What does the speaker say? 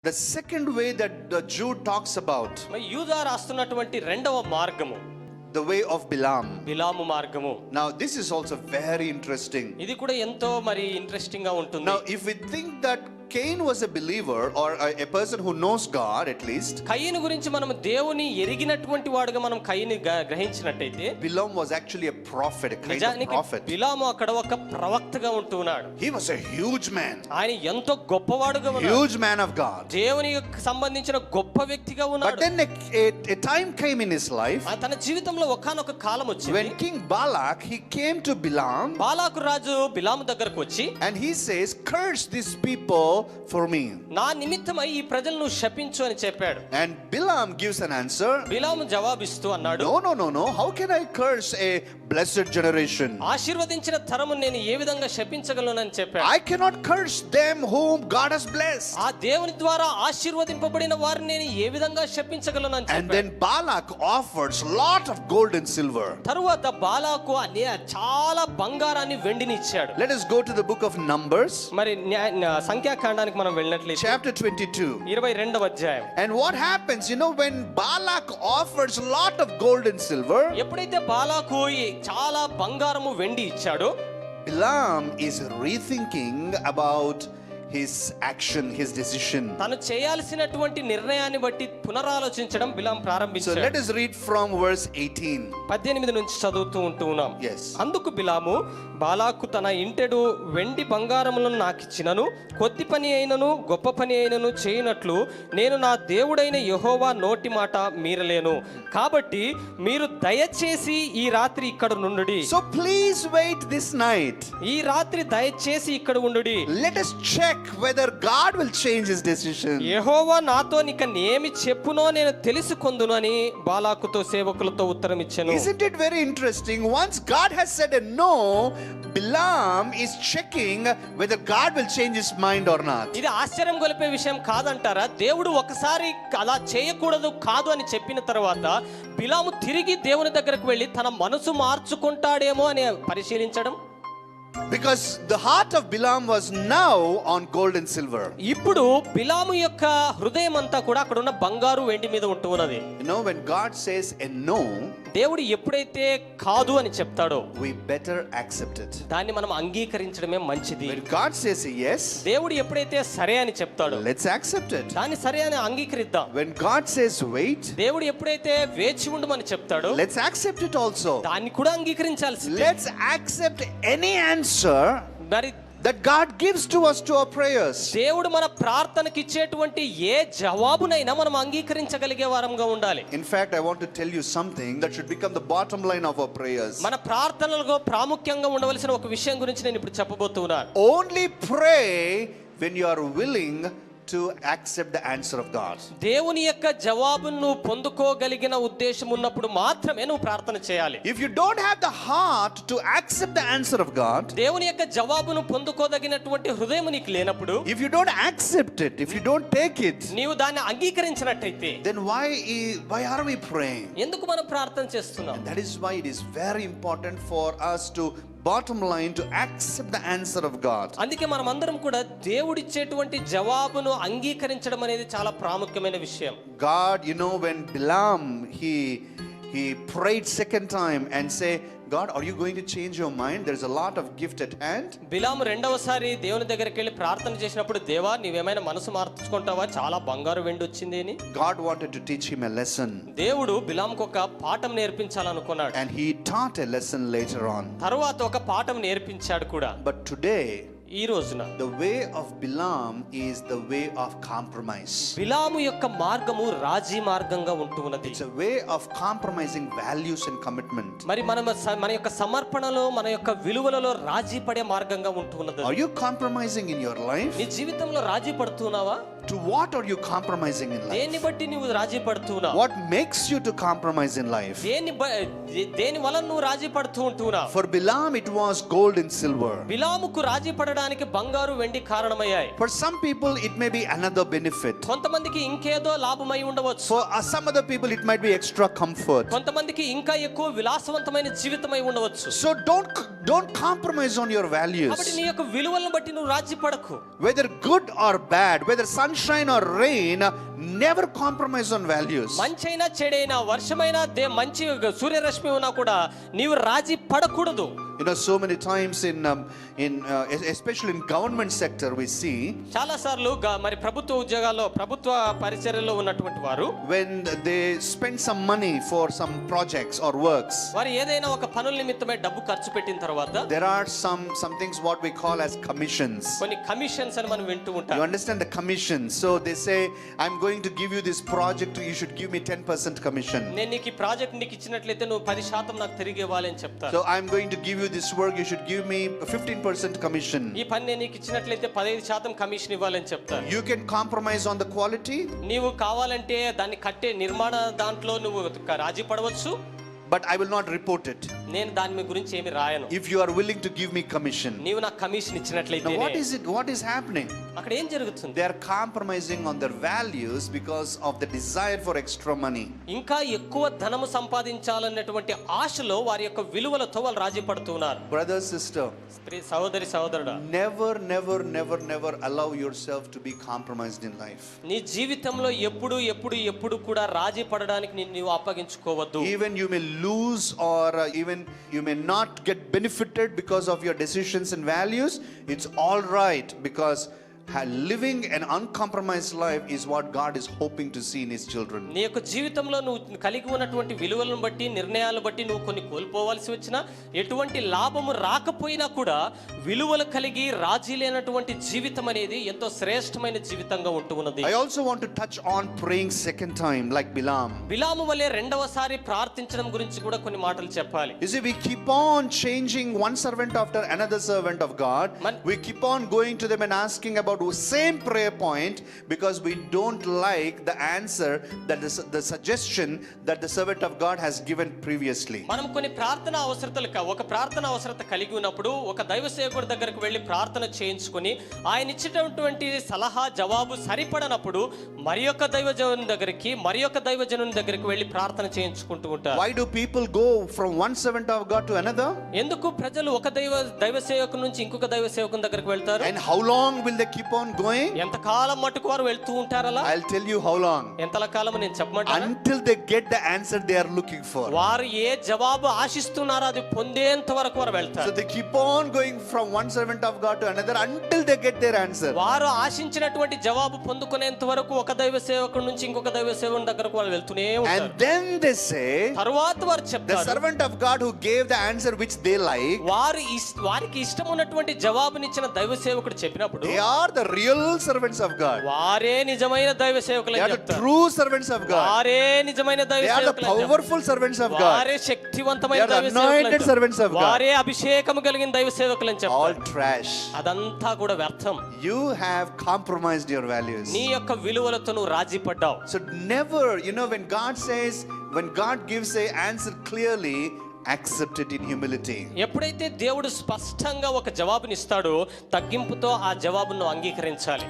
The second way that the Jude talks about, యూదా రాస్తున్నటువంటి రెండవ మార్గము the way of Bilam. బిలాము మార్గము. Now this is also very interesting. ఇది కూడా ఎంతో మరి ఇంట్రెస్టింగ్ గా ఉంటుంది. Now if we think that Cain was a believer or a person who knows God at least, కయీను గురించి మనం దేవుని ఎరిగినటువంటి వాడుగా మనం కయీని గ్రహించినట్టయితే, Bilam was actually a prophet, a kind of నిజానికి prophet. బిలాము అక్కడ ఒక ప్రవక్తగా ఉంటున్నాడు. He was a huge man, ఆయన ఎంతో గొప్పవాడుగా ఉన్నాడు, huge man of God. దేవునికి సంబంధించిన గొప్ప వ్యక్తిగా ఉన్నాడు. But then a time came in his life తన జీవితంలో ఒకానొక కాలం వచ్చింది when King Balak, he came to Bilam, బాలాకు రాజు బిలాము దగ్గరకు వచ్చి, and he says, curse these people for me. నా నిమిత్తమై ఈ ప్రజలను శపించు అని చెప్పాడు. And Bilam gives an answer. బిలాము జవాబిస్తూ అన్నాడు, No. How can I curse a blessed generation? ఆశీర్వదించిన తరము నేను ఏ విధంగా శపించగలనని చెప్పాడు. I cannot curse them whom God has blessed. ఆ దేవుని ద్వారా ఆశీర్వదింపబడిన వారిని నేను ఏ విధంగా శపించగలనని And చెప్పాడు. then Balak offers lot of gold and silver. తరువాత బాలాకు చాలా బంగారాన్ని వెండిని ఇచ్చాడు. Let us go to the book of Numbers, మరి సంఖ్యాకాండానికి మనం వెళ్ళినట్లయితే chapter 22. 22వ అధ్యాయం. And what happens, when Balak offers lot of gold and silver, ఎప్పుడైతే బాలాకు చాలా బంగారము వెండి ఇచ్చాడో, Bilam is rethinking about his action, his decision. తను చేయాల్సినటువంటి నిర్ణయాన్ని బట్టి పునరాలోచించడం బిలాం So ప్రారంభించాడు. let us read from verse 18. 18 నుంచి చదువుతూ ఉంటున్నాం. Yes. అందుకు బిలాము, బాలాకు తన ఇంటెడు వెండి బంగారములను నాకిచ్చినను, కొద్ది పని అయినను గొప్ప పని అయినను చేయనట్లు నేను నా దేవుడైన యెహోవా నోటి మాట మీరలేను. కాబట్టి మీరు దయచేసి ఈ రాత్రి ఇక్కడ నుండుడి. So please wait this night. ఈ రాత్రి దయచేసి ఇక్కడ ఉండుడి. Let us check whether God will change his decision. యెహోవా నాతో నీక ఏమి చెప్పునో నేను తెలుసుకొందును అని బాలాకుతో సేవకులతో ఉత్తరం ఇచ్చెను. Isn't it very interesting? Once God has said a no, Bilam is checking whether God will change his mind or not. ఇది ఆశ్చర్యం గొలిపే విషయం కాదంటారా? దేవుడు ఒకసారి అలా చేయకూడదు కాదు అని చెప్పిన తర్వాత బిలాము తిరిగి దేవుని దగ్గరకు వెళ్ళి తన మనసు మార్చుకుంటాడేమో అని పరిశీలించడం. Because the heart of Bilam was now on gold and silver. ఇప్పుడు బిలాము యొక్క హృదయం అంతా కూడా అక్కడ ఉన్న బంగారు వెండి మీద ఉంటూ ఉన్నది. When God says a no, దేవుడు ఎప్పుడైతే కాదు అని చెప్తాడో we better accept it. దాన్ని మనం అంగీకరించడమే మంచిది. When God says a yes, దేవుడు ఎప్పుడైతే సరే అని చెప్తాడో let's accept it. దాన్ని సరే అని అంగీకరిద్దాం. When God says wait, దేవుడు ఎప్పుడైతే వేచి ఉండమని చెప్తాడో let's accept it also. దాన్ని కూడా అంగీకరించాల్సిందే. Let's accept any answer మరి that God gives to us to our prayers. దేవుడు మన ప్రార్థనకి ఇచ్చేటువంటి ఏ జవాబునైనా మనం అంగీకరించగలిగే వారంగా ఉండాలి. In fact, I want to tell you something that should become the bottom line of our prayers. మన ప్రార్థనలలో ప్రాముఖ్యంగా ఉండవలసిన ఒక విషయం గురించి నేను ఇప్పుడు చెప్పబోతున్నాను. Only pray when you are willing to accept the answer of God. దేవుని యొక్క జవాబును పొందుకోగలిగిన ఉద్దేశం ఉన్నప్పుడు మాత్రమే నువ్వు ప్రార్థన చేయాలి. If you don't have the heart to accept the answer of God, దేవుని యొక్క జవాబును పొందుకోదగినటువంటి హృదయం నీకు లేనప్పుడు, if you don't accept it, if you don't take it, నీవు దాన్ని అంగీకరించినట్టయితే, then why are we praying? ఎందుకు మనం ప్రార్థన చేస్తున్నాం? And that is why it is very important for us to bottom line to accept the answer of God. అందుకే మనం అందరం కూడా దేవుడిచ్చేటువంటి జవాబును అంగీకరించడం అనేది చాలా ప్రాముఖ్యమైన విషయం. God, when Bilam he prayed second time and say, God, are you going to change your mind? There's a lot of gift at hand. బిలాము రెండవసారి దేవుని దగ్గరికి వెళ్ళి ప్రార్థన చేసినప్పుడు, దేవా నీవేమైనా మనసు మార్చుకుంటావా, చాలా బంగారు వెండి వచ్చింది అని. God wanted to teach him a lesson. దేవుడు బిలాముకు ఒక పాఠం నేర్పించాలనుకున్నాడు. And he taught a lesson later on. తరువాత ఒక పాఠం నేర్పించాడు కూడా. But today, ఈ రోజున the way of Bilam is the way of compromise. బిలాము యొక్క మార్గము రాజీ మార్గంగా ఉంటూ ఉన్నది. It's a way of compromising values and commitment. మరి మన యొక్క సమర్పణలో, మన యొక్క విలువలలో రాజీ పడే మార్గంగా ఉంటూ ఉన్నది. Are you compromising in your life? నీ జీవితంలో రాజీ పడుతున్నావా? To what are you compromising in life? దేన్ని బట్టి నువ్వు రాజీ పడుతున్నావు? What makes you to compromise in life? దేని వలన నువ్వు రాజీ పడుతూ ఉంటున్నావు? For Bilam it was gold and silver. బిలాముకు రాజీ పడడానికి బంగారు వెండి కారణమయ్యాయి. For some people it may be another benefit. కొంతమందికి ఇంకేదో లాభమై ఉండవచ్చు. For some other people it might be extra comfort. కొంతమందికి ఇంకా ఎక్కువ విలాసవంతమైన జీవితమై ఉండవచ్చు. So don't compromise on your values. కాబట్టి నీ యొక్క విలువలను బట్టి నువ్వు రాజీ పడకు. Whether good or bad, whether sun sunshine or rain, never compromise on values. మంచైనా చెడైనా వర్షమైనా మంచి సూర్యరశ్మి ఉన్నా కూడా నీవు రాజీ పడకూడదు. You know, so many times especially in government sector we see చాలా సార్లు మరి ప్రభుత్వ ఉద్యోగాల్లో ప్రభుత్వ పరిచర్యలో ఉన్నటువంటి వారు when they spend some money for some projects or works, వారు ఏదైనా ఒక పనుల నిమిత్తమై డబ్బు ఖర్చు పెట్టిన తర్వాత there are some things what we call as commissions. కొన్ని కమిషన్స్ అని మనం వింటూ You ఉంటాం. understand the commissions? So they say, I'm going to give you this project, you should give me 10% commission. నేను నీకు ఈ ప్రాజెక్ట్ నీకు ఇచ్చినట్లయితే నువ్వు 10% నాకు తిరిగి ఇవ్వాలి అని చెప్తారు. So I'm going to give you this work, you should give me 15% commission. ఈ పని నేను నీకు ఇచ్చినట్లయితే 15% కమిషన్ ఇవ్వాలని చెప్తారు. You can compromise on the quality, నీవు కావాలంటే దాన్ని కట్టే నిర్మాణ దాంట్లో నువ్వు రాజీ పడవచ్చు, but I will not report it నేను దాని గురించి ఏమి రాయను. if you are willing to give me commission. నీవు నాకు కమిషన్ ఇచ్చినట్లయితే Now what is happening? అక్కడ ఏం జరుగుతుంది? They are compromising on their values because of the desire for extra money. ఇంకా ఎక్కువ ధనము సంపాదించాలన్నటువంటి ఆశలో వారి యొక్క విలువలతో వాళ్ళు రాజీ పడుతున్నారు. Brother, sister, సహోదరి సహోదరుడా, never allow yourself to be compromised in life. నీ జీవితంలో ఎప్పుడు కూడా రాజీ పడడానికి నీవు అప్పగించుకోవద్దు. Even you may lose or even you may not get benefited because of your decisions and values, it's all right, because living an uncompromised life is what God is hoping to see in his children. నీ యొక్క జీవితంలో నువ్వు కలిగి ఉన్నటువంటి విలువలను బట్టి నిర్ణయాలను బట్టి నువ్వు కొన్ని కోల్పోవాల్సి వచ్చినా ఎటువంటి లాభము రాకపోయినా కూడా విలువలు కలిగి రాజీ లేనటువంటి జీవితం అనేది ఎంతో శ్రేష్టమైన జీవితంగా ఉంటున్నది. I also want to touch on praying second time like Bilam. బిలాము వలె రెండవసారి ప్రార్థించడం గురించి కూడా కొన్ని మాటలు చెప్పాలి. You see, we keep on changing one servant after another servant of God. We keep on going to them and asking about same prayer point because we don't like the answer, that the suggestion that the servant of God has given previously. మనం కొన్ని ప్రార్థన ఒక ప్రార్థన అవసరత కలిగి ఉన్నప్పుడు ఒక దైవ సేవకుడి దగ్గరికి వెళ్ళి ప్రార్థన చేయించుకొని ఆయన ఇచ్చినటువంటి సలహా జవాబు సరిపడనప్పుడు మరి యొక్క దైవజనుని దగ్గరికి వెళ్ళి ప్రార్థన చేయించుకుంటూ ఉంటారు. Why do people go from one servant of God to another? ఎందుకు ప్రజలు ఒక దైవ సేవకుని నుంచి ఇంకొక దైవ సేవకుని దగ్గరికి వెళ్తారు? And how long will they keep on going? ఎంత కాలం మట్టుకు వారు వెళ్తూ ఉంటారలా? I'll tell you how long. ఎంతల కాలం నేను చెప్పమంటాను? Until they get the answer they are looking for. వారు ఏ జవాబు ఆశిస్తున్నారో అది పొందేంత వరకు వారు వెళ్తారు. So they keep on going from one servant of God to another until they get their answer. వారు ఆశించినటువంటి జవాబు పొందుకునేంత వరకు ఒక దైవ సేవకుడి నుంచి ఇంకొక దైవ సేవకుని దగ్గరకు వారు వెళ్తూనే ఉంటారు. And then they say, తరువాత వారు the చెప్తారు, servant of God who gave the answer which they like, వారికి ఇష్టం ఉన్నటువంటి జవాబునిచ్చిన దైవ సేవకుడు చెప్పినప్పుడు they are the real servants of God. వారే నిజమైన దైవ సేవకులు They అని are the చెప్తారు. true servants of God. వారే నిజమైన దైవ They are the సేవకులు అని చెప్తారు. powerful servants of God. వారే శక్తివంతమైన They are the దైవ సేవకులు అని anointed చెప్తారు. servants of God. వారే అభిషేకము కలిగిన దైవ సేవకులు అని All చెప్తారు. trash. అదంతా కూడా వ్యర్థం. You have compromised your values. నీ యొక్క విలువలతో నువ్వు రాజీ పడ్డావు. So never, when God gives a answer clearly, accept it in humility. ఎప్పుడైతే దేవుడు స్పష్టంగా ఒక జవాబునిస్తాడో తగ్గింపుతో ఆ జవాబును అంగీకరించాలి.